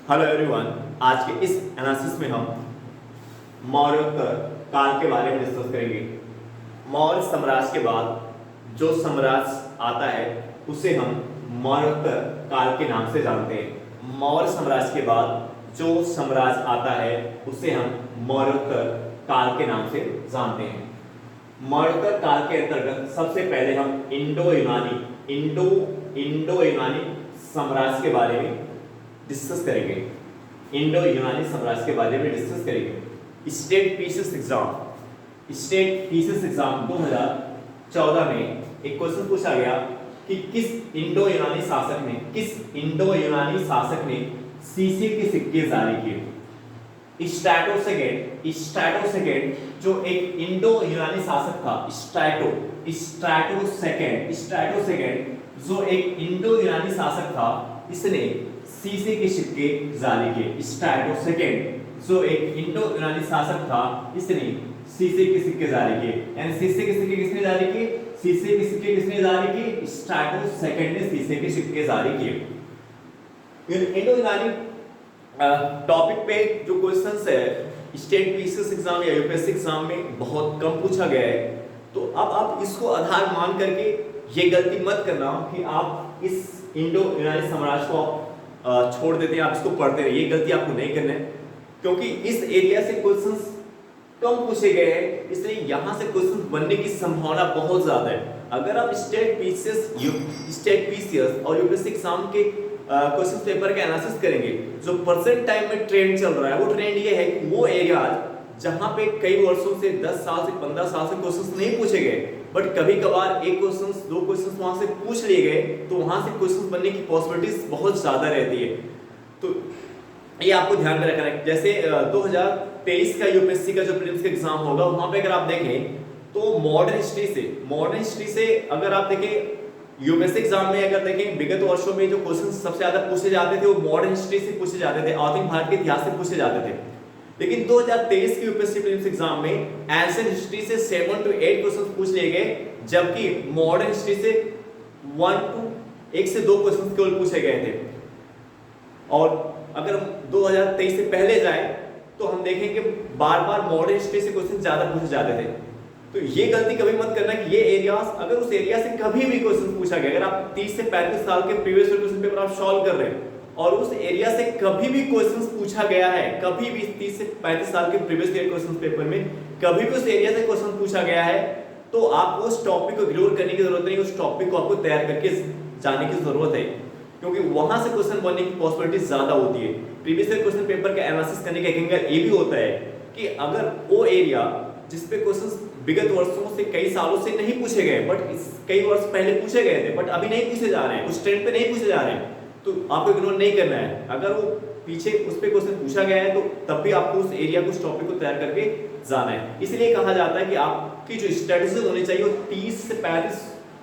Hello everyone. आज के इस एनालिसिस में हम मौर्योत्तर काल के बारे में डिस्कस करेंगे। मौर्य साम्राज्य के बाद जो साम्राज्य आता है उसे हम मौर्योत्तर काल के नाम से जानते हैं। मौर्य साम्राज्य के बाद जो साम्राज्य आता है उसे हम मौर्योत्तर काल के नाम से जानते हैं। मौर्योत्तर काल के अंतर्गत सबसे पहले हम इंडो यूनानी साम्राज्य के बारे में डिस्कस करेंगे। इंडो यूनानी साम्राज्य के बारे में डिस्कस करेंगे। स्टेट पीसीएस एग्जाम 2014 में एक क्वेश्चन पूछा गया कि किस इंडो यूनानी शासक ने सीसे के सिक्के जारी किए। स्ट्रैटो सेकेंड जो एक इंडो यूनानी शासक था, स्ट्रैटो सेकेंड जो एक इंडो यूनानी शासक था, इसने सीसे के सिक्के जारी किए। स्ट्रैटो सेकेंड जो एक इंडो यूनानी शासक था, इसने सीसे के सिक्के जारी किए। यानी सीसे के सिक्के किसने जारी किए? सीसे के सिक्के किसने जारी किए? स्ट्रैटो सेकेंड ने सीसे के सिक्के जारी किए। इंडो यूनानी टॉपिक पे जो क्वेश्चंस है स्टेट पीसीएस एग्जाम या यूपीएससी एग्जाम में बहुत कम पूछा गया है, तो अब आप इसको आधार मान करके ये गलती मत करना कि आप इस इंडो यूनानी साम्राज्य को छोड़ देते हैं, आप इसको पढ़ते रहिए। ये गलती आपको नहीं करना है क्योंकि इस एरिया से क्वेश्चंस कम पूछे गए हैं, इसलिए यहां से क्वेश्चन बनने की संभावना बहुत ज्यादा है। अगर आप स्टेट पीसीएस और यूपीएससी एग्जाम के क्वेश्चन पेपर का एनालिसिस करेंगे, जो प्रेजेंट टाइम में ट्रेंड चल रहा है वो ट्रेंड ये है कि वो एरिया जहां पे कई वर्षों से 10 साल से 15 साल से क्वेश्चंस नहीं पूछे गए, बट कभी कभार एक क्वेश्चंस दो क्वेश्चंस वहां से पूछ लिए गए, तो वहां से क्वेश्चंस बनने की पॉसिबिलिटीज बहुत ज्यादा रहती है। तो ये आपको ध्यान में रखना है। जैसे 2023 का यूपीएससी का जो प्रीलिम्स का एग्जाम होगा, वहां पे अगर आप देखें तो मॉडर्न हिस्ट्री से अगर आप देखें यूपीएससी एग्जाम में अगर देखें विगत वर्षों में जो क्वेश्चन सबसे ज्यादा पूछे जाते थे वो मॉडर्न हिस्ट्री से पूछे जाते थे, आधुनिक भारत के इतिहास से पूछे जाते थे। लेकिन 2023 के यूपीएससी प्रीलिम्स एग्जाम में एंशिएंट हिस्ट्री से 7 to 8 क्वेश्चन पूछ लिए गए, जबकि मॉडर्न हिस्ट्री से 1 से 2 क्वेश्चन केवल पूछे गए थे। और अगर 2023 से पहले जाए तो हम देखेंगे बार बार मॉडर्न हिस्ट्री से क्वेश्चन ज्यादा पूछे जाते थे। तो ये गलती कभी मत करना कि ये एरियाज, अगर उस एरिया से कभी भी क्वेश्चन पूछा गया, अगर आप 30 से 35 साल के प्रीवियस क्वेश्चन पेपर आप सॉल्व कर रहे हैं और उस एरिया से कभी भी क्वेश्चन पूछा गया है, कभी भी 30 से 35 साल के प्रीवियस ईयर क्वेश्चन पेपर में कभी भी उस एरिया से क्वेश्चन पूछा गया है, तो आपको उस टॉपिक को इग्नोर करने की जरूरत नहीं, उस टॉपिक को आपको तैयार करके जाने की जरूरत है, क्योंकि वहां से क्वेश्चन बनने की पॉसिबिलिटी ज्यादा होती है। प्रीवियस ईयर क्वेश्चन पेपर का एनालिसिस करने का एक एंगल ये भी होता है कि अगर वो एरिया जिस पे क्वेश्चन विगत वर्षों से कई सालों से नहीं पूछे गए, बट कई वर्ष पहले पूछे गए थे, बट अभी नहीं पूछे जा रहे हैं, उस ट्रेंड पे नहीं पूछे जा रहे हैं, तो आपको इग्नोर नहीं करना है। अगर वो पीछे उस पे क्वेश्चन पूछा गया है तो तब भी आपको उस एरिया को, उस टॉपिक को तैयार करके जाना है। इसलिए कहा जाता है कि आपकी जो स्ट्रेटजी होनी चाहिए वो 30 से 35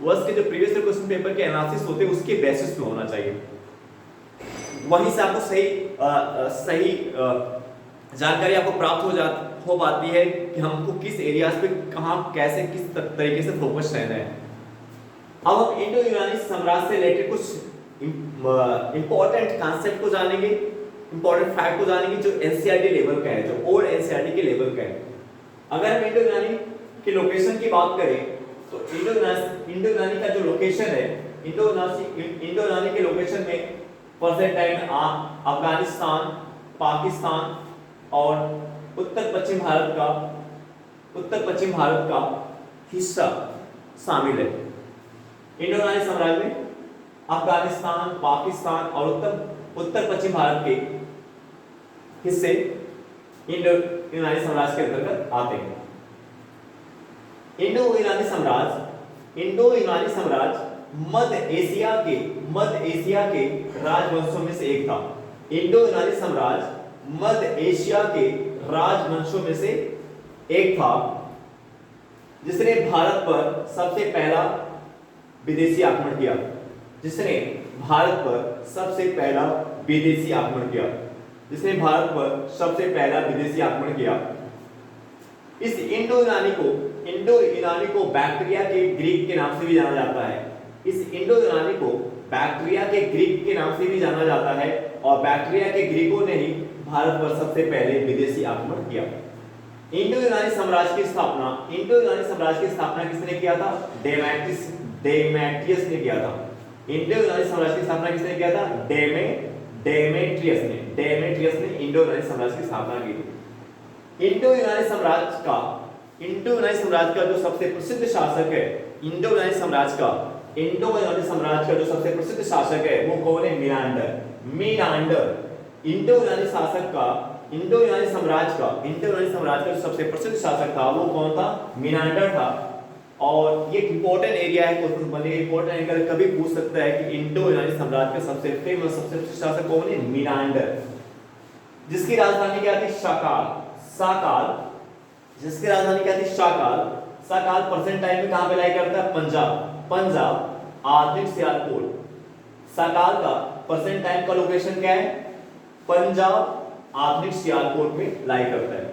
वर्ष के जो प्रीवियस ईयर क्वेश्चन पेपर के एनालिसिस होते हैं उसके बेसिस पे होना चाहिए। वहीं से आपको सही जानकारी आपको प्राप्त हो पाती है कि हमको किस एरियाज पे कहां कैसे किस तरीके से फोकस रहना है। अब हम इंडो यूनानी साम्राज्य से रिलेटेड कुछ इंपॉर्टेंट कॉन्सेप्ट को जानेंगे, इंपॉर्टेंट फैक्ट को जानेंगे जो एनसीईआरटी लेवल का है, जो ओल्ड एनसीईआरटी के लेवल का है। अगर हम इंडो यूनानी के लोकेशन की बात करें तो इंडो यूनानी का जो लोकेशन है, इंडो यूनानी के लोकेशन में प्रेजेंट टाइम में अफगानिस्तान, पाकिस्तान और उत्तर पश्चिम भारत का हिस्सा शामिल है। इंडो यूनानी साम्राज्य में अफगानिस्तान, पाकिस्तान और उत्तर पश्चिम भारत के हिस्से इंडो यूनानी साम्राज्य के अंतर्गत आते हैं। इंडो यूनानी साम्राज्य मध्य एशिया के राजवंशों में से एक था। इंडो यूनानी साम्राज्य मध्य एशिया के राजवंशों में से एक था, जिसने भारत पर सबसे पहला विदेशी आक्रमण किया। इस इंडो यूनानी को बैक्ट्रिया के ग्रीक के नाम से भी जाना जाता है। इस इंडो यूनानी को बैक्ट्रिया के ग्रीक के नाम से भी जाना जाता है और बैक्ट्रिया के ग्रीकों ने ही भारत पर सबसे पहले विदेशी आक्रमण किया। इंडो यूनानी साम्राज्य की स्थापना किसने किया था? डेमेट्रियस ने किया था। इंडो यूनानी साम्राज्य की स्थापना किसने किया था? डेमेट्रियस ने इंडो यूनानी साम्राज्य की स्थापना की थी। इंडो यूनानी साम्राज्य का जो सबसे प्रसिद्ध शासक है, इंडो यूनानी साम्राज्य का जो सबसे प्रसिद्ध शासक है वो कौन है? मीनांडर। इंडो यूनानी साम्राज्य का जो सबसे प्रसिद्ध शासक था वो कौन था? मीनांडर था। और ये इंपॉर्टेंट एरिया है, क्वेश्चन बनेगा इंपॉर्टेंट एरिया, कभी पूछ सकता है कि इंडो यूनानी साम्राज्य का सबसे फेमस सबसे प्रसिद्ध शासक कौन है? मीनांडर, जिसकी राजधानी क्या थी? जिसकी राजधानी क्या थी? साकाल प्रेजेंट टाइम में कहां पे लाई करता है? पंजाब आधुनिक सियालकोट। साकाल का प्रेजेंट टाइम का लोकेशन क्या है? पंजाब आधुनिक सियालकोट में लाई करता है।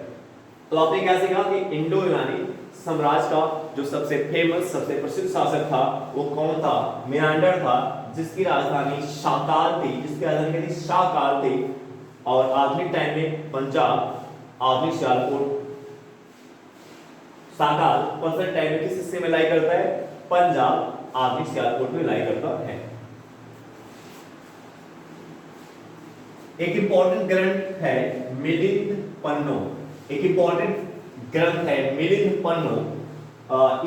तो आपने क्या सीखा कि इंडो यूनानी साम्राज्य का जो सबसे फेमस सबसे प्रसिद्ध शासक था वो कौन था? मीनांडर था, जिसकी राजधानी साकाल थी और आधुनिक टाइम में पंजाब आधुनिक सियालकोट। साकाल प्रेजेंट टाइम में किस हिस्से में लाई करता है? पंजाब आधुनिक सियालकोट में लाई करता है। एक इंपॉर्टेंट ग्रंथ है मिलिंद पन्नो।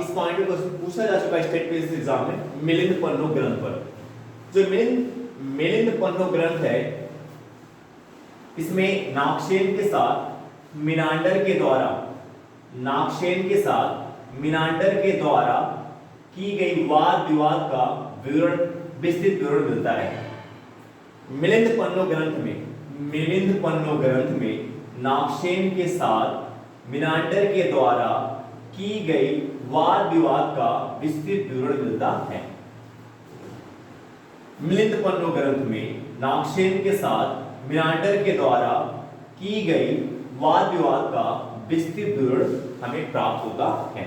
इस पॉइंट में क्वेश्चन पूछा जा चुका है स्टेट पेज एग्जाम में, मिलिंद पन्नो ग्रंथ पर। जो मिलिंद पन्नो ग्रंथ है, इसमें नागसेन के साथ मीनांडर के द्वारा की गई वाद विवाद का विस्तृत विवरण मिलता है। मिलिंद पन्नो ग्रंथ में नागसेन के साथ मीनांडर के द्वारा की गई वाद विवाद का विस्तृत विवरण मिलता है। मिलिंद पन्नो ग्रंथ में नागसेन के साथ मीनांडर के द्वारा की गई वाद विवाद का विस्तृत विवरण हमें प्राप्त होता है।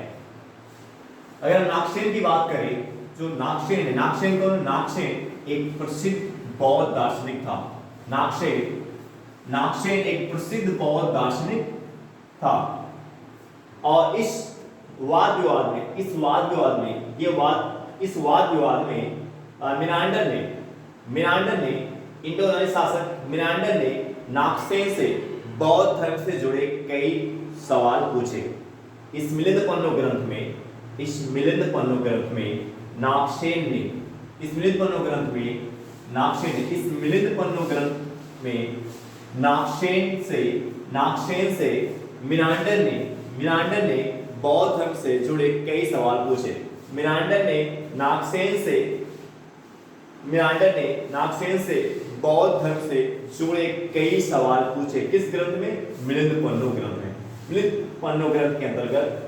अगर हम नागसेन की बात करें, जो नागसेन है, नागसेन एक प्रसिद्ध बौद्ध दार्शनिक था। नागसेन एक प्रसिद्ध बौद्ध दार्शनिक था और इस वाद विवाद में मीनांडर ने इंडो यूनानी शासक मीनांडर ने नागसेन से बौद्ध धर्म से जुड़े कई सवाल पूछे। इस मिलिंद पन्नो ग्रंथ में नागसेन से मीनांडर ने बौद्ध धर्म से जुड़े कई सवाल पूछे। मीनांडर ने नागसेन से बौद्ध धर्म से जुड़े कई सवाल पूछे। किस ग्रंथ में? मिलिंद पन्नो ग्रंथ में। मिलिंद पन्नो ग्रंथ के अंतर्गत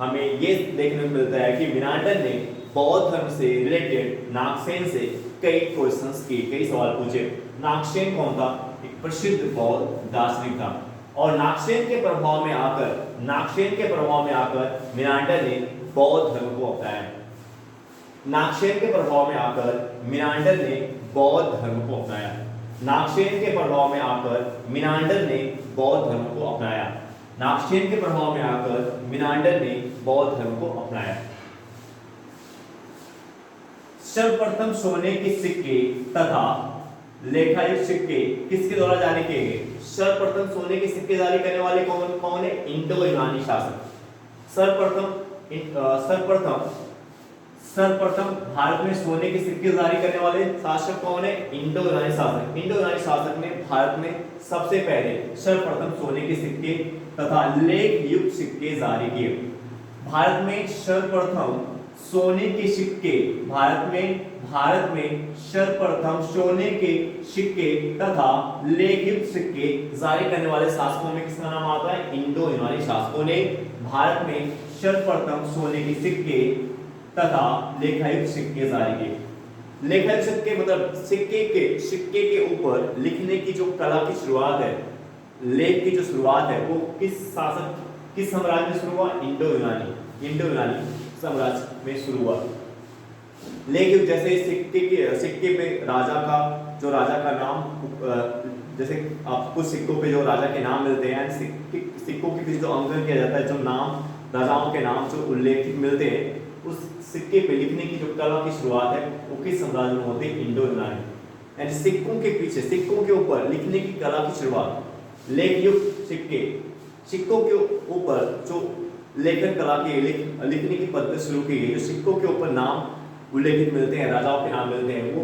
हमें ये देखने को मिलता है कि मीनांडर ने बौद्ध धर्म से रिलेटेड नागसेन से कई क्वेश्चंस किए, कई सवाल पूछे। नागसेन कौन था? एक प्रसिद्ध बौद्ध दार्शनिक था और नागसेन के प्रभाव में आकर मीनांडर ने बौद्ध धर्म को अपनाया। नागसेन के प्रभाव में आकर मीनांडर ने बौद्ध धर्म को अपनाया। नागसेन के प्रभाव में आकर मीनांडर ने बौद्ध धर्म को अपनाया। नागसेन के प्रभाव में आकर मीनांडर ने बौद्ध धर्म को अपनाया। सर्वप्रथम सोने के सिक्के तथा लेखायुक्त सिक्के किसके द्वारा जारी किए गए? सर्वप्रथम सोने के सिक्के जारी करने वाले कौन है? इंडो यूनानी शासक। सर्वप्रथम भारत में सोने के सिक्के जारी करने वाले शासक कौन है? इंडो यूनानी शासक। इंडो यूनानी शासक ने भारत में सबसे पहले सर्वप्रथम सोने के सिक्के तथा लेख युक्त सिक्के जारी किए। भारत में सर्वप्रथम सोने के सिक्के सर्वप्रथम सोने के सिक्के तथा लेख युक्त सिक्के जारी करने वाले शासकों में किसका नाम आता है? इंडो यूनानी शासकों ने भारत में सर्वप्रथम सोने के सिक्के तथा लेखायुक्त सिक्के जारी किए। लेखायुक्त सिक्के मतलब सिक्के के ऊपर लिखने की जो कला की शुरुआत है, लेख की जो शुरुआत है वो किस साम्राज्य में शुरू हुआ? इंडो यूनानी साम्राज्य में शुरू हुआ। लेकिन जैसे सिक्के पे राजा का नाम, जैसे आप कुछ सिक्कों पे जो राजा के नाम मिलते हैं, सिक्कों के पीछे जो अंकन किया जाता है, जो नाम राजाओं के नाम जो उल्लेखित मिलते हैं, उस सिक्के पे लिखने की जो कला की शुरुआत है वो किस साम्राज्य में होती है? इंडो यूनानी। यानी सिक्कों के पीछे, सिक्कों के ऊपर लिखने की कला की शुरुआत लेख युक्त सिक्कों के ऊपर जो लेखन कला की लिखने की पद्धति शुरू की गई, जो सिक्कों के ऊपर नाम उल्लेखित मिलते हैं, राजाओं के नाम मिलते हैं, वो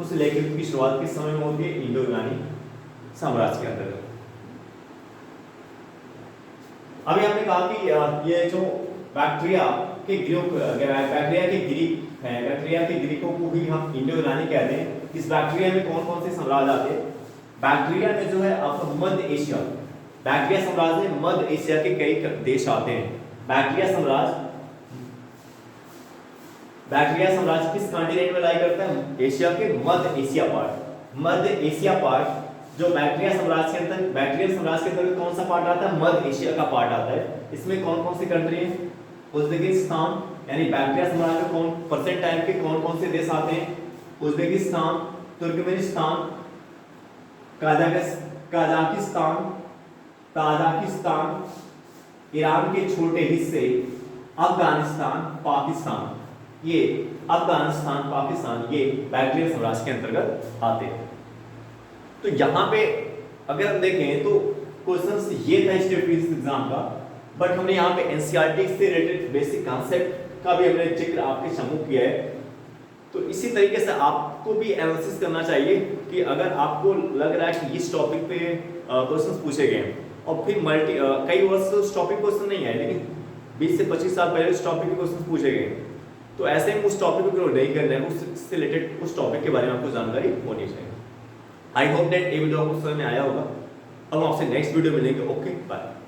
उस लेखन की शुरुआत किस समय में होती है? इंडो यूनानी साम्राज्य के अंतर्गत। अभी हमने कहा कि ये जो बैक्टीरिया के ग्रीकों को भी हम इंडो यूनानी कहते हैं। इस बैक्टीरिया में कौन कौन से साम्राज्य आते हैं? बैक्टीरिया में जो है आपका मध्य एशिया, बैक्टीरिया साम्राज्य में मध्य एशिया के कई देश आते हैं। बैक्टीरिया साम्राज्य किस कॉन्टिनेंट में लाई करता है? एशिया के मध्य एशिया पार्ट जो बैक्टीरिया साम्राज्य के अंतर्गत कौन सा पार्ट आता है? मध्य एशिया का पार्ट आता है। इसमें कौन कौन सी कंट्री है? उज्बेकिस्तान, यानी बैक्टीरिया साम्राज्य में कौन परसेंट टाइम के कौन कौन से देश आते हैं? उज्बेकिस्तान, तुर्कमेनिस्तान, ताजिकिस्तान, ईरान के छोटे हिस्से, अफगानिस्तान, पाकिस्तान, ये बैक्टीरिया साम्राज्य के अंतर्गत आते हैं। तो यहाँ पे अगर हम देखें तो क्वेश्चंस ये था स्टेट फिजिक्स एग्जाम का, बट हमने यहाँ पे एनसीईआरटी से रिलेटेड बेसिक कॉन्सेप्ट का भी हमने जिक्र आपके सम्मुख किया है। तो इसी तरीके से आपको भी एनालिसिस करना चाहिए कि अगर आपको लग रहा है कि इस टॉपिक पे क्वेश्चंस पूछे गए हैं और फिर कई वर्ष उस टॉपिक क्वेश्चन नहीं आए, लेकिन 20 से 25 साल पहले उस टॉपिक के क्वेश्चन पूछे गए, तो ऐसे में उस टॉपिक को नहीं करना है, उससे रिलेटेड उस टॉपिक के बारे में आपको जानकारी होनी चाहिए। आई होप दैट ये वीडियो आपको समझ में आया होगा। अब आपसे नेक्स्ट वीडियो मिलेंगे। Okay, bye.